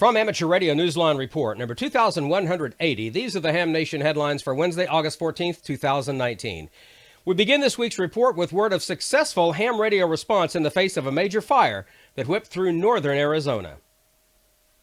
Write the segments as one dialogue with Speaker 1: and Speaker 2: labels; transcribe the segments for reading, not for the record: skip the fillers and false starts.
Speaker 1: From Amateur Radio Newsline Report, number 2180, these are the Ham Nation headlines for Wednesday, August 14th, 2019. We begin this week's report with word of successful ham radio response in the face of a major fire that whipped through northern Arizona.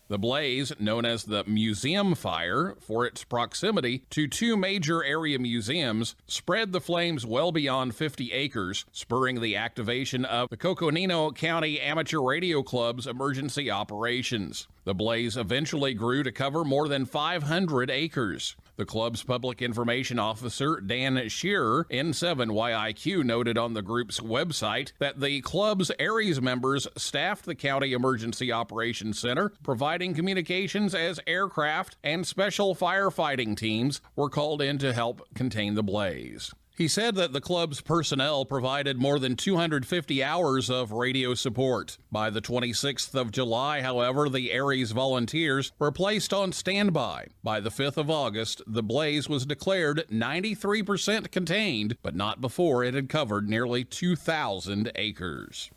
Speaker 2: The blaze, known as the Museum Fire, for its proximity to two major area museums, spread the flames well beyond 50 acres, spurring the activation of the Coconino County Amateur Radio Club's emergency operations. The blaze eventually grew to cover more than 500 acres. The club's public information officer, Dan Shearer, N7YIQ, noted on the group's website that the club's Aries members staffed the County Emergency Operations Center, providing communications as aircraft and special firefighting teams were called in to help contain the blaze. He said that the club's personnel provided more than 250 hours of radio support. By the 26th of July, however, the Aries volunteers were placed on standby. By the 5th of August, the blaze was declared 93% contained, but not before it had covered nearly 2,000 acres.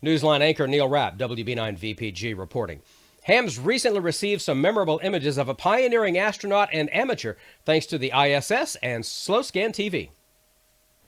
Speaker 1: Newsline anchor Neil Rapp, WB9 VPG, reporting. Ham's recently received some memorable images of a pioneering astronaut and amateur thanks to the ISS and SlowScan TV.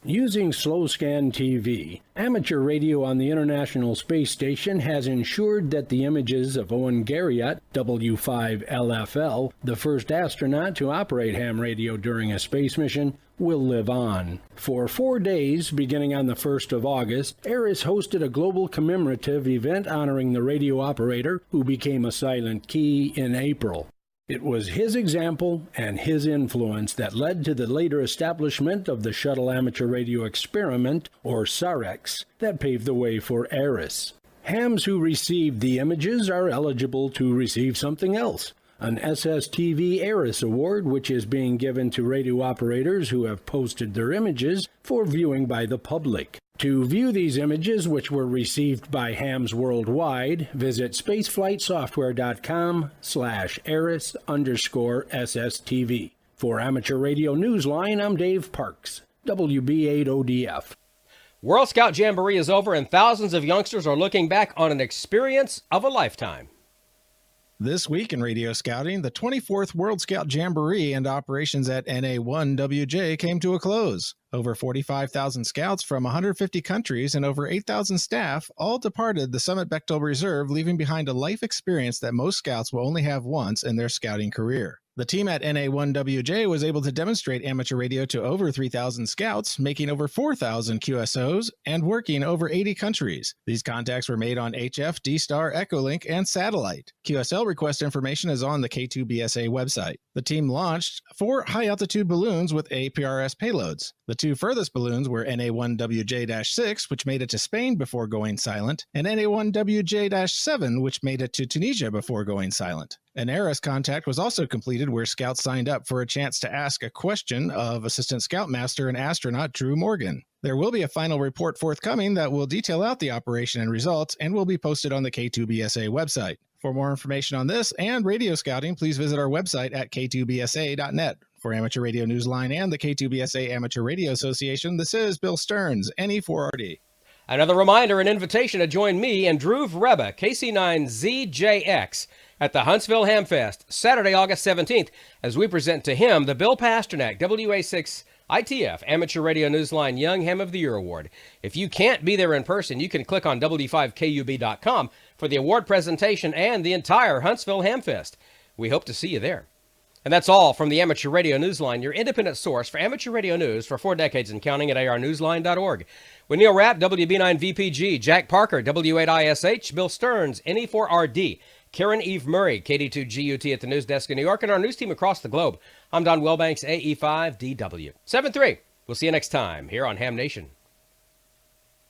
Speaker 3: Using SlowScan TV, amateur radio on the International Space Station has ensured that the images of Owen Garriott, W5LFL, the first astronaut to operate ham radio during a space mission, will live on. For 4 days, beginning on the 1st of August, ARIS hosted a global commemorative event honoring the radio operator who became a silent key in April. It was his example and his influence that led to the later establishment of the Shuttle Amateur Radio Experiment, or SAREX, that paved the way for ARIS. Hams who received the images are eligible to receive something else, an SSTV ARIS Award, which is being given to radio operators who have posted their images for viewing by the public. To view these images, which were received by hams worldwide, visit spaceflightsoftware.com/ARIS_SSTV. For Amateur Radio Newsline, I'm Dave Parks, WB8ODF.
Speaker 1: World Scout Jamboree is over and thousands of youngsters are looking back on an experience of a lifetime.
Speaker 4: This week in radio scouting, the 24th World Scout Jamboree and operations at NA1WJ came to a close. Over 45,000 scouts from 150 countries and over 8,000 staff all departed the Summit Bechtel Reserve, leaving behind a life experience that most scouts will only have once in their scouting career. The team at NA1WJ was able to demonstrate amateur radio to over 3,000 scouts, making over 4,000 QSOs, and working over 80 countries. These contacts were made on HF, D-Star, Echolink, and satellite. QSL request information is on the K2BSA website. The team launched 4 high-altitude balloons with APRS payloads. The 2 furthest balloons were NA1WJ-6, which made it to Spain before going silent, and NA1WJ-7, which made it to Tunisia before going silent. An ARIS contact was also completed where scouts signed up for a chance to ask a question of Assistant Scoutmaster and astronaut Drew Morgan. There will be a final report forthcoming that will detail out the operation and results and will be posted on the K2BSA website. For more information on this and radio scouting, please visit our website at k2bsa.net. For Amateur Radio Newsline and the K2BSA Amateur Radio Association, this is Bill Stearns, NE4RD.
Speaker 1: Another reminder and invitation to join me and Drew Vreba, KC9ZJX, at the Huntsville Hamfest, Saturday, August 17th, as we present to him the Bill Pasternak WA6 ITF Amateur Radio Newsline Young Ham of the Year Award. If you can't be there in person, you can click on W5KUB.com for the award presentation and the entire Huntsville Hamfest. We hope to see you there. And that's all from the Amateur Radio Newsline, your independent source for amateur radio news for 4 decades and counting at arnewsline.org. With Neil Rapp, WB9 VPG, Jack Parker, W8ISH, Bill Stearns, NE4RD, Karen Eve Murray, KD2GUT at the news desk in New York, and our news team across the globe. I'm Don Wellbanks, AE5DW. 7-3. We'll see you next time here on Ham Nation.